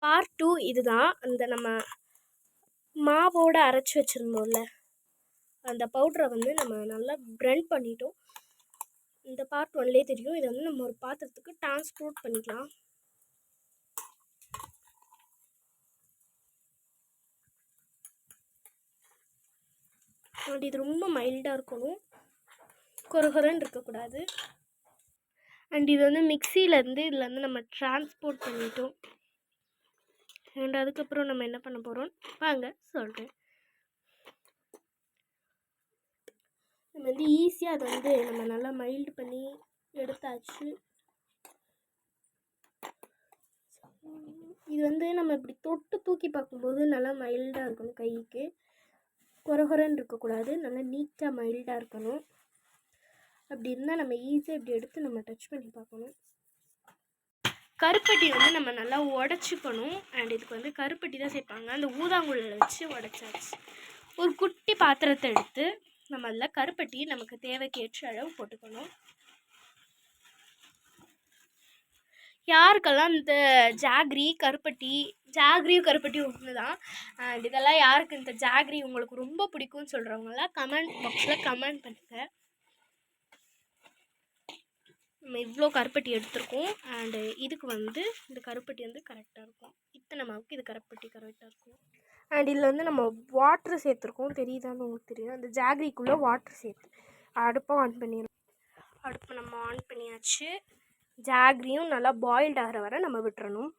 Part 2 இதுதான். அந்த நம்ம மாவோடு அரைச்சி வச்சுருந்தோம்ல, அந்த பவுடரை வந்து நம்ம நல்லா பிளெண்ட் பண்ணிட்டோம். இந்த பார்ட் 1லேயே தெரியும். இதை வந்து நம்ம ஒரு பாத்திரத்துக்கு டிரான்ஸ்போர்ட் பண்ணிக்கலாம். இது ரொம்ப மைல்டாக இருக்கணும், கொரகொரன்னு இருக்கக்கூடாது. அண்ட் இது வந்து மிக்சியிலேருந்து இதில் வந்து நம்ம டிரான்ஸ்போர்ட் பண்ணிட்டோம். அண்ட் அதுக்கப்புறம் நம்ம என்ன பண்ண போகிறோம் வாங்க சொல்கிறேன். நம்ம வந்து ஈஸியாக அதை வந்து நம்ம நல்லா மைல்டு பண்ணி எடுத்தாச்சு. இது வந்து நம்ம இப்படி தொட்டு தூக்கி பார்க்கும்போது நல்லா மைல்டாக இருக்கணும், கைக்கு கொரகொரன்னு இருக்கக்கூடாது, நல்லா நீட்டாக மைல்டாக இருக்கணும். அப்படி இருந்தால் நம்ம ஈஸியாக இப்படி எடுத்து நம்ம டச் பண்ணி பார்க்கணும். கருப்பட்டி வந்து நம்ம நல்லா உடச்சிக்கணும். அண்ட் இதுக்கு வந்து கருப்பட்டி தான் சேர்ப்பாங்க. அந்த ஊதாங்குழலை வச்சு உடச்சாச்சு. ஒரு குட்டி பாத்திரத்தை எடுத்து நம்ம அதில் கருப்பட்டி நமக்கு தேவைக்கேற்ற அளவு போட்டுக்கணும். யாருக்கெல்லாம் இந்த ஜாகரியும் கருப்பட்டியும் ஒன்று தான். அண்ட் இதெல்லாம் யாருக்கு இந்த ஜாகரி உங்களுக்கு ரொம்ப பிடிக்கும்னு சொல்கிறவங்களாம் கமெண்ட் பாக்ஸில் கமெண்ட் பண்ணுங்கள். நம்ம இவ்வளோ கருப்பட்டி எடுத்துருக்கோம். அண்டு இதுக்கு வந்து இந்த கருப்பட்டி வந்து கரெக்டாக இருக்கும். இத்தனை மாவுக்கு இது கருப்பட்டி கரெக்டாக இருக்கும். அண்ட் இதில் வந்து நம்ம வாட்ரு சேர்த்துருக்கோம், தெரியுதான்னு உங்களுக்கு தெரியும். அந்த ஜாகரிக்குள்ளே வாட்ரு சேர்த்து அடுப்பை ஆன் பண்ணிடணும். அடுப்பை நம்ம ஆன் பண்ணியாச்சு. ஜாகரியும் நல்லா பாயில்ட் ஆகிற வரை நம்ம விட்டுறணும்.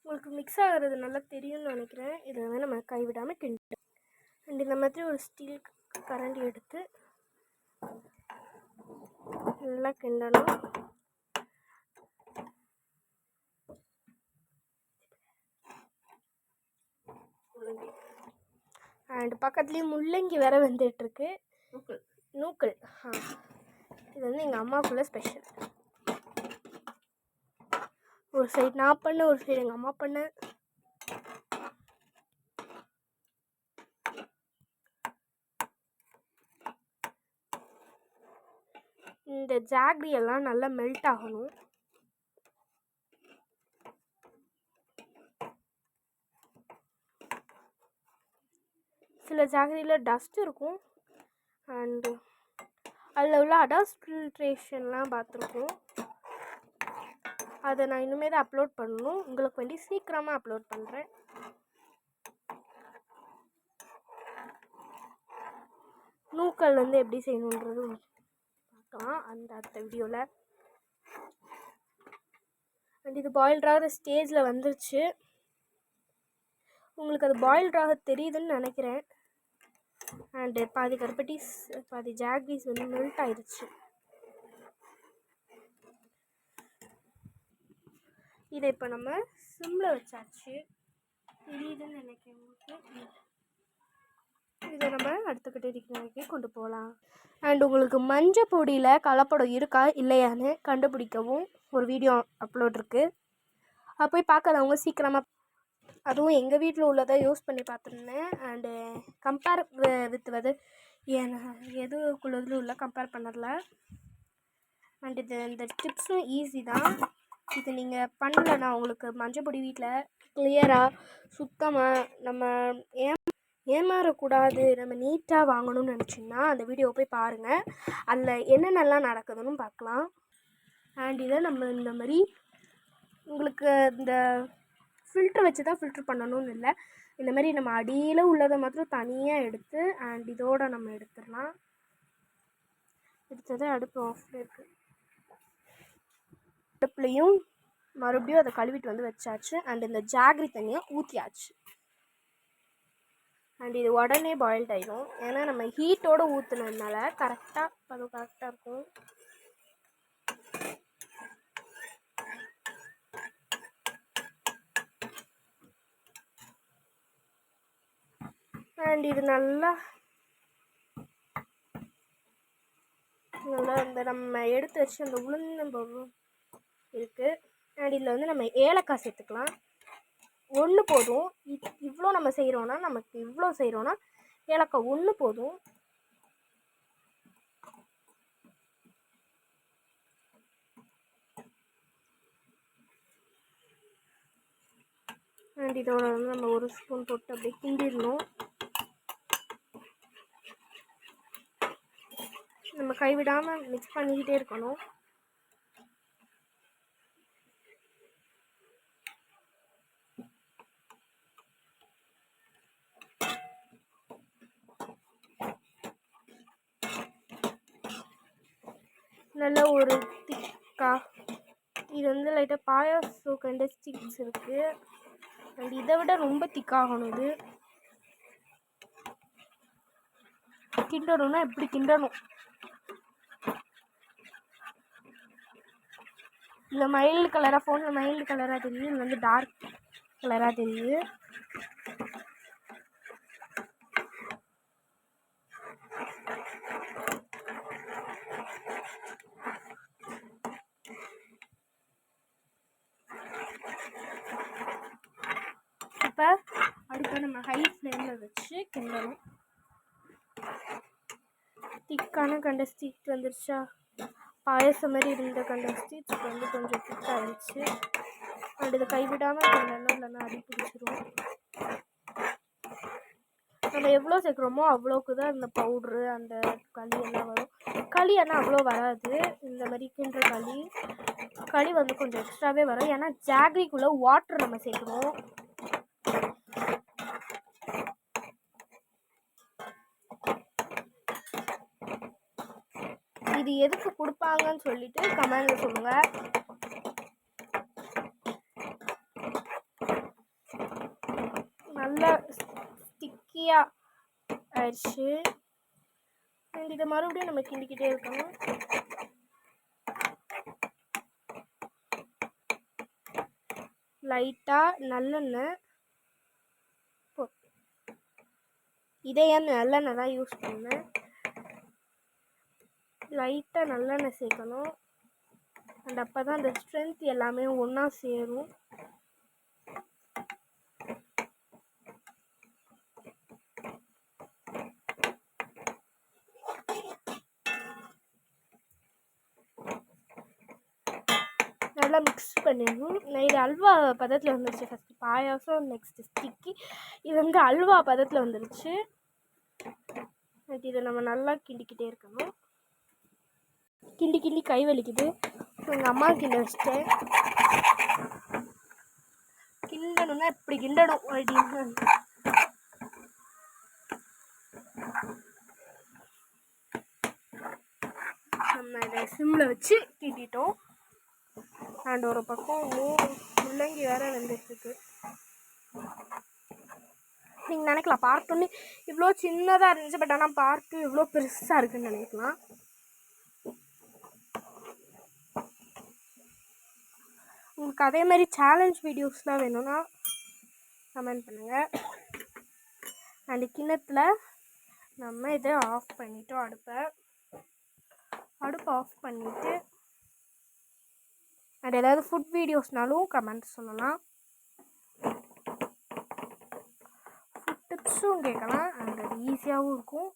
உங்களுக்கு மிக்ஸ் ஆகிறது நல்லா தெரியும்னு நினைக்கிறேன். இதை வந்து நம்ம கைவிடாமல் கிண்டிட்டோம். அண்ட் இந்த மாதிரி ஒரு ஸ்டீல் கரண்டி எடுத்து நல்லா கிண்டணும். அண்ட் பக்கத்துலேயே முள்ளங்கி வேற வந்துட்டுருக்கு, நூக்கல். இது வந்து எங்கள் அம்மாவுக்குள்ள ஸ்பெஷல். ஒரு சைடு நான் பண்ண, ஒரு சைடு எங்கள் அம்மா பண்ண. இந்த ஜாகரி எல்லாம் நல்லா மெல்ட் ஆகணும். சில ஜாகரியில் டஸ்ட் இருக்கும். அண்டு அதில் உள்ள அடாஸ்ட் ஃபில்ட்ரேஷன்லாம் பார்த்துருக்கோம். அதை நான் இனிமேல் தான் அப்லோட் பண்ணணும். உங்களுக்கு வேண்டி சீக்கிரமாக அப்லோட் பண்ணுறேன். நூக்கல் வந்து எப்படி செய்யணுன்றது பார்க்கலாம் அடுத்த வீடியோவில். அண்ட் இது பாயில்ட் ஆகிற ஸ்டேஜில் வந்துருச்சு. உங்களுக்கு அது பாயில்ட் ஆக தெரியுதுன்னு நினைக்கிறேன். அண்டு பாதி கருப்பட்டிஸ் பாதி ஜாகரிஸ் வந்து மெல்ட் ஆயிடுச்சு. இதை இப்போ நம்ம சிம்மில் வச்சாச்சு, தெரியுதுன்னு நினைக்கிறேன் உங்களுக்கு. இதை நம்ம அடுத்த கட்டடிக்கு கொண்டு போகலாம். அண்ட் உங்களுக்கு மஞ்சள் பொடியில் கலப்படம் இருக்கா இல்லையான்னு கண்டுபிடிக்கவும் ஒரு வீடியோ அப்லோட் இருக்குது. அது போய் பார்க்காதவங்க சீக்கிரமாக, அதுவும் எங்கள் வீட்டில் உள்ளதை யூஸ் பண்ணி பார்த்துருந்தேன். அண்டு கம்பேர் வித் எதுக்குள்ளதில் உள்ள கம்பேர் பண்ணல. அண்ட் இந்த டிப்ஸும் ஈஸி தான். இது நீங்கள் பண்ணலன்னா உங்களுக்கு மஞ்சள் பொடி வீட்டில் கிளியராக சுத்தமாக நம்ம ஏமாறக்கூடாது, நம்ம நீட்டாக வாங்கணும்னு நினச்சிங்கன்னா அந்த வீடியோவை போய் பாருங்கள். அதில் என்னென்னலாம் நடக்குதுன்னு பார்க்கலாம். அண்ட் இதை நம்ம இந்த மாதிரி உங்களுக்கு இந்த ஃபில்ட்ரு வச்சு தான் ஃபில்ட்ரு பண்ணணும்னு இல்லை. இந்த மாதிரி நம்ம அடியில் உள்ளதை மாத்திரம் தனியாக எடுத்து அண்ட் இதோடு நம்ம எடுத்துடலாம். எடுத்தது அடுப்பு ஆஃப்ல இருக்குது. அடுப்புலையும் மறுபடியும் அதை கழுவிட்டு வந்து வச்சாச்சு. அண்ட் இந்த ஜாகரி தண்ணியாக ஊற்றியாச்சு. அண்ட் இது உடனே பாயில்ட் ஆகிடும், ஏன்னா நம்ம ஹீட்டோடு ஊற்றுனதுனால கரெக்டாக இருக்கும். அண்ட் இது நல்லா இந்த நம்ம எடுத்து வச்சு அந்த உளுந்தம்பருப்பு இருக்குது. அண்ட் இதில் வந்து நம்ம ஏலக்காய் சேர்த்துக்கலாம். ஒன்று போதும். இவ்வளோ நம்ம செய்கிறோன்னா, நமக்கு இவ்வளோ செய்கிறோன்னா ஏலக்காய் ஒன்று போதும். அண்ட் இதோட வந்து நம்ம 1 ஸ்பூன் போட்டு அப்படியே கிண்டிடணும். நம்ம கைவிடாமல் மிக்ஸ் பண்ணிக்கிட்டே இருக்கணும். நல்ல ஒரு திக்கா இது வந்து லைட்டாக பாயாசம் கண்டஸ்டிக்ஸ் இருக்குது. அண்ட் இதை விட ரொம்ப திக்காகணும். இது கிண்டணும்னா எப்படி கிண்டணும்? இந்த மைல்டு கலராக ஃபோனில் மைல்டு கலராக தெரியுது, இது வந்து டார்க் கலராக தெரியுது. இப்போ அடுத்த நம்ம ஹை ஃப்ளேமில் வச்சு கிண்டணும். திக்கான கண்டஸ்டிக் வந்துருச்சா? பாயசம் மாதிரி இருந்த கண்டஸ்டிக் வந்து கொஞ்சம் திக்காகிடுச்சு. அண்ட் இதை கைவிடாமல் கிண்டணும், இல்லைன்னா அடி பிடிச்சிரும். நம்ம எவ்வளோ சேர்க்குறோமோ அவ்வளோக்கு தான் அந்த பவுட்ரு அந்த களி எல்லாம் வரும். களி ஆனால் அவ்வளோ வராது. இந்த மாதிரி கிண்டுற களி வந்து கொஞ்சம் எக்ஸ்ட்ராவே வரும். ஏன்னா ஜாகரிக்குள்ளே வாட்டர் நம்ம சேர்க்குறோம். இது எதுக்கு கொடுப்பாங்கன்னு சொல்லிட்டு கமெண்ட்ல சொல்லுங்க. நல்லா ஸ்டிக்கியா ஆயிடுச்சு. அண்ட் இதை மறுபடியும் நம்ம கிண்டிக்கிட்டே இருக்கணும். லைட்டாக நல்லெண்ணெய் இதே நல்லெண்ணெய் தான் யூஸ் பண்ணேன். லைட்டாக நல்லெண்ணெய் சேர்க்கணும். அண்ட் அப்போ தான் அந்த ஸ்ட்ரென்த் எல்லாமே ஒன்றா சேரும். நல்லா மிக்ஸ் பண்ணிடணும். இது அல்வா பதத்தில் வந்துருச்சு. ஃபஸ்ட்டு பாயாசம், நெக்ஸ்ட்டு ஸ்டிக்கி, இது வந்து அல்வா பதத்தில் வந்துருச்சு. இதை நம்ம நல்லா கிண்டிக்கிட்டே இருக்கணும். கிண்டி கை வலிக்குது. எங்கள் அம்மா கிண்ட வச்சிட்டேன். கிண்டணும்னா இப்படி கிண்டணும் அப்படின்னு நம்ம இதை சிம்மில் வச்சு கிண்டிட்டோம். அண்ட் ஒரு பக்கம் முள்ளங்கி வேற வெந்துட்டுருக்கு. நீங்கள் நினைக்கலாம் பார்ட் 1 இவ்வளோ சின்னதாக இருந்துச்சு, பட் ஆனால் பார்ட் 2 இவ்வளோ பெருசாக இருக்குன்னு நினைக்கலாம். உங்களுக்கு அதே மாதிரி சேலஞ்ச் வீடியோஸ்லாம் வேணும்னா கமெண்ட் பண்ணுங்கள். அண்ட் கிண்ணத்தில் நம்ம இதை ஆஃப் பண்ணிட்டோம். அடுப்பை ஆஃப் பண்ணிவிட்டு அது ஏதாவது ஃபுட் வீடியோஸ்னாலும் கமெண்ட் சொல்லலாம். ஃபுட் டிப்ஸும் கேட்கலாம். அண்ட் அது ஈஸியாகவும் இருக்கும்.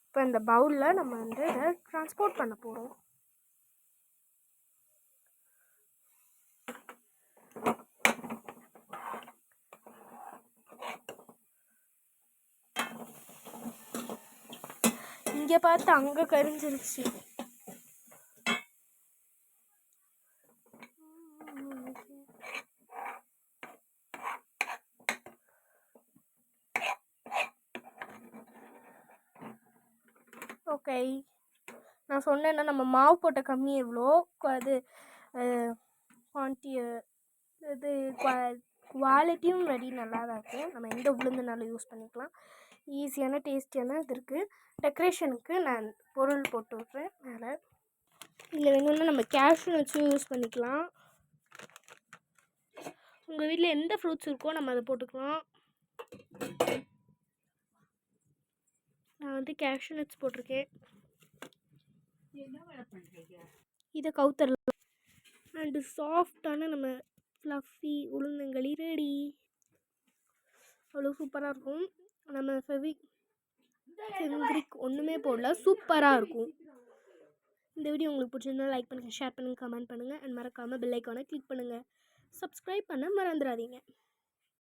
இப்போ இந்த பவுலில் நம்ம வந்து இதை ட்ரான்ஸ்போர்ட் பண்ண போகிறோம். இங்கே பார்த்து அங்கே கரிஞ்சிருச்சு. ஓகே, நான் சொன்னேன்னா நம்ம மாவு போட்ட கம்மி எவ்வளோ அது இது குவாலிட்டியும் ரெடி நல்லா தான் இருக்கும். நம்ம எந்த உளுந்துனாலும் யூஸ் பண்ணிக்கலாம். ஈஸியான டேஸ்டியான இது இருக்குது. டெக்கரேஷனுக்கு நான் பொருள் போட்டு விட்றேன் மேலே. இதில் வேணும்னா நம்ம கேஷ்யூ நட்ஸும் யூஸ் பண்ணிக்கலாம். உங்கள் வீட்டில் எந்த ஃப்ரூட்ஸ் இருக்கோ நம்ம அதை போட்டுக்கலாம். நான் வந்து கேஷ்யூ நட்ஸ் போட்டிருக்கேன். இதை கவுத்தரலாம். அண்டு சாஃப்டான நம்ம ஃப்ளஃபி உளுந்தங்களி ரெடி. அவ்வளோ சூப்பராக இருக்கும். நம்ம ஃபெவிக்ரிக் ஒன்றுமே போடல, சூப்பராக இருக்கும். இந்த வீடியோ உங்களுக்கு பிடிச்சிருந்தா லைக் பண்ணுங்கள், ஷேர் பண்ணுங்கள், கமெண்ட் பண்ணுங்கள். அண்ட் மறக்காமல் பெல் ஐக்கானை கிளிக் பண்ணுங்கள். சப்ஸ்கிரைப் பண்ண மறந்துடாதீங்க.